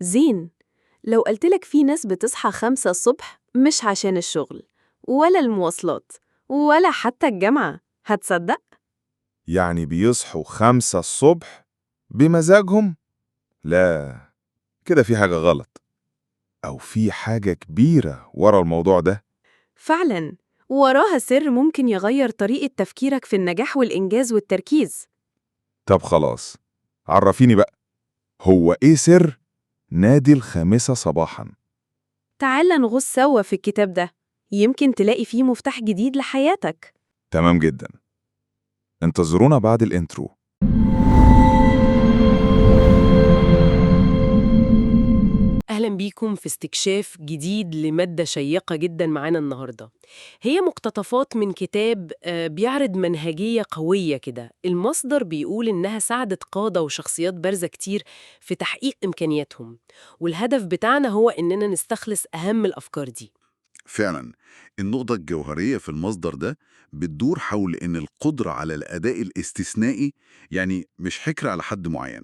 زين. لو قلتلك في ناس بتصحى 5 الصبح مش عشان الشغل ولا المواصلات ولا حتى الجامعة، هتصدق؟ يعني بيصحوا 5 الصبح بمزاجهم؟ لا، كده في حاجة غلط، أو في حاجة كبيرة ورا الموضوع ده. فعلاً، وراها سر ممكن يغير طريقة تفكيرك في النجاح والإنجاز والتركيز. طب خلاص، عرفيني بقى، هو إيه سر نادي الخامسة صباحاً؟ تعال نغوص سوا في الكتاب ده، يمكن تلاقي فيه مفتاح جديد لحياتك. تمام جدا، انتظرونا بعد الانترو. أهلا بيكم في استكشاف جديد لمادة شيقة جدا معانا النهاردة. هي مقتطفات من كتاب بيعرض منهجية قوية كده. المصدر بيقول إنها ساعدت قادة وشخصيات بارزة كتير في تحقيق إمكانياتهم، والهدف بتاعنا هو إننا نستخلص أهم الأفكار دي. فعلا، النقطة الجوهرية في المصدر ده بتدور حول إن القدرة على الأداء الاستثنائي يعني مش حكر على حد معين،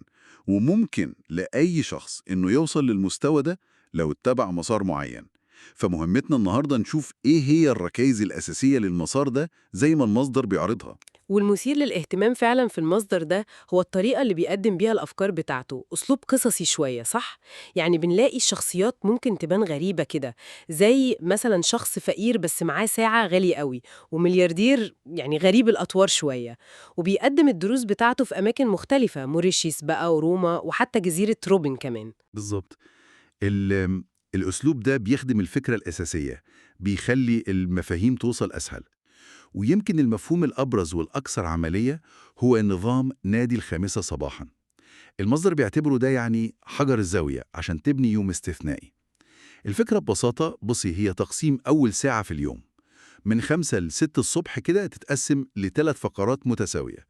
وممكن لأي شخص إنه يوصل للمستوى ده لو اتبع مسار معين. فمهمتنا النهاردة نشوف إيه هي الركائز الأساسية للمسار ده زي ما المصدر بيعرضها. والمثير للاهتمام فعلا في المصدر ده هو الطريقة اللي بيقدم بيها الأفكار بتاعته، أسلوب قصصي شوية، صح؟ يعني بنلاقي الشخصيات ممكن تبان غريبة كده، زي مثلا شخص فقير بس معاه ساعة غالية قوي، وملياردير يعني غريب الأطوار شوية. وبيقدم الدروس بتاعته في أماكن مختلفة، موريشيس بقى وروما وحتى جزيرة روبن كمان. بالظبط. الأسلوب ده بيخدم الفكرة الأساسية، بيخلي المفاهيم توصل أسهل. ويمكن المفهوم الأبرز والأكثر عملية هو نظام نادي الخامسة صباحاً. المصدر بيعتبره ده يعني حجر الزاوية عشان تبني يوم استثنائي. الفكرة ببساطة، بصي، هي تقسيم أول ساعة في اليوم من 5 ل 6 الصبح كده تتقسم ل3 فقرات متساوية: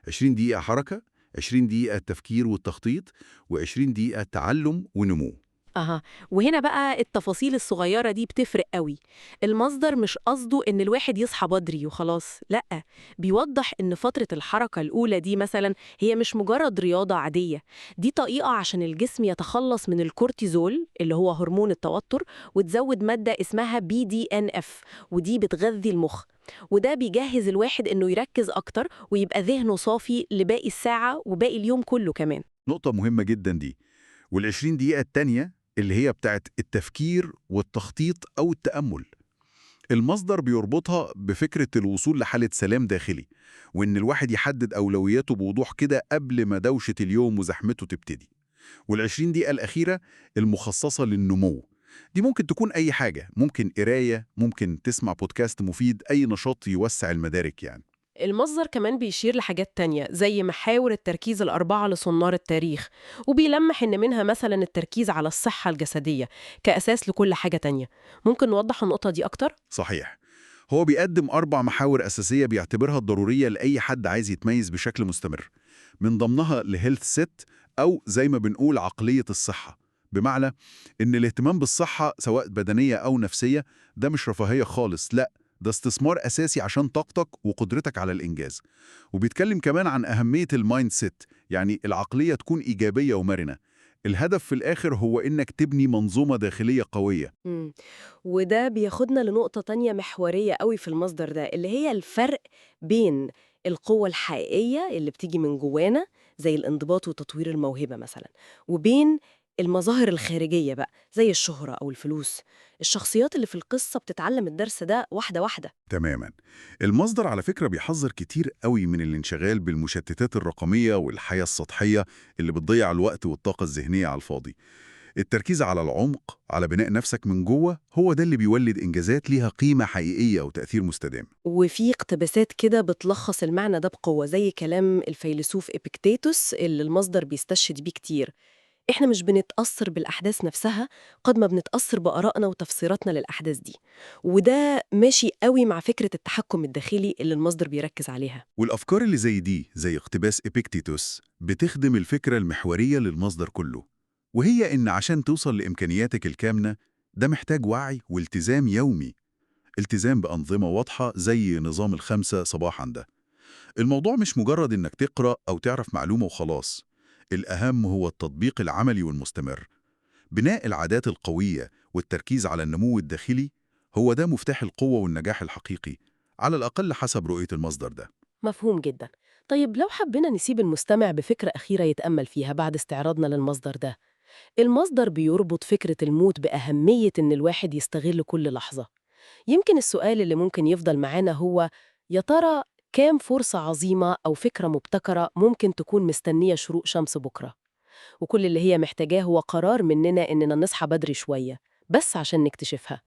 20 دقيقة حركة، 20 دقيقة تفكير والتخطيط، و20 دقيقة تعلم ونمو. أها، وهنا بقى التفاصيل الصغيرة دي بتفرق قوي. المصدر مش قصده إن الواحد يصحى بدري وخلاص، لأ، بيوضح إن فترة الحركة الأولى دي مثلا هي مش مجرد رياضة عادية، دي طريقة عشان الجسم يتخلص من الكورتيزول اللي هو هرمون التوتر، وتزود مادة اسمها BDNF، ودي بتغذي المخ. وده بيجهز الواحد إنه يركز أكتر ويبقى ذهنه صافي لباقي الساعة وباقي اليوم كله كمان. نقطة مهمة جدا دي. وال20 دقيقة التانية اللي هي بتاعت التفكير والتخطيط أو التأمل، المصدر بيربطها بفكرة الوصول لحالة سلام داخلي، وإن الواحد يحدد أولوياته بوضوح كده قبل ما دوشة اليوم وزحمته تبتدي. وال20 دقيقة الأخيرة المخصصة للنمو، دي ممكن تكون أي حاجة، ممكن قراية، ممكن تسمع بودكاست مفيد، أي نشاط يوسع المدارك يعني. المصدر كمان بيشير لحاجات تانية زي محاور التركيز الأربعة لصنار التاريخ، وبيلمح إن منها مثلا التركيز على الصحة الجسدية كأساس لكل حاجة تانية. ممكن نوضح النقطة دي أكتر؟ صحيح، هو بيقدم 4 محاور أساسية بيعتبرها ضرورية لأي حد عايز يتميز بشكل مستمر، من ضمنها الهيلث سيت، أو زي ما بنقول عقلية الصحة. بمعنى إن الاهتمام بالصحة سواء بدنية أو نفسية ده مش رفاهية خالص، لأ، ده استثمار أساسي عشان طاقتك وقدرتك على الإنجاز. وبيتكلم كمان عن أهمية المايند سيت، يعني العقلية تكون إيجابية ومرنة. الهدف في الآخر هو إنك تبني منظومة داخلية قوية. مم. وده بياخدنا لنقطة تانية محورية قوي في المصدر ده، اللي هي الفرق بين القوة الحقيقية اللي بتيجي من جوانا زي الانضباط وتطوير الموهبة مثلا، وبين المظاهر الخارجية بقى زي الشهرة أو الفلوس. الشخصيات اللي في القصة بتتعلم الدرس ده واحدة واحدة. تماما. المصدر على فكرة بيحذر كتير قوي من الانشغال بالمشتتات الرقمية والحياة السطحية اللي بتضيع الوقت والطاقة الذهنية على الفاضي. التركيز على العمق، على بناء نفسك من جوه، هو ده اللي بيولد إنجازات ليها قيمة حقيقية وتأثير مستدام. وفي اقتباسات كده بتلخص المعنى ده بقوة، زي كلام الفيلسوف إبيكتيتوس اللي المصدر بيستشهد بيه كتير: إحنا مش بنتأثر بالأحداث نفسها قد ما بنتأثر بآرائنا وتفسيراتنا للأحداث دي. وده ماشي قوي مع فكرة التحكم الداخلي اللي المصدر بيركز عليها. والأفكار اللي زي دي، زي اقتباس إبيكتيتوس، بتخدم الفكرة المحورية للمصدر كله، وهي إن عشان توصل لإمكانياتك الكامنة ده محتاج وعي والتزام يومي. التزام بأنظمة واضحة زي نظام الخمسة صباحاً ده. الموضوع مش مجرد إنك تقرأ أو تعرف معلومة وخلاص، الأهم هو التطبيق العملي والمستمر. بناء العادات القوية والتركيز على النمو الداخلي هو ده مفتاح القوة والنجاح الحقيقي، على الأقل حسب رؤية المصدر ده. مفهوم جدا. طيب لو حبينا نسيب المستمع بفكرة أخيرة يتأمل فيها بعد استعراضنا للمصدر ده، المصدر بيربط فكرة الموت بأهمية إن الواحد يستغل كل لحظة. يمكن السؤال اللي ممكن يفضل معانا هو: يا ترى كام فرصة عظيمة أو فكرة مبتكرة ممكن تكون مستنية شروق شمس بكرة؟ وكل اللي هي محتاجاه هو قرار مننا إننا نصحى بدري شوية بس عشان نكتشفها.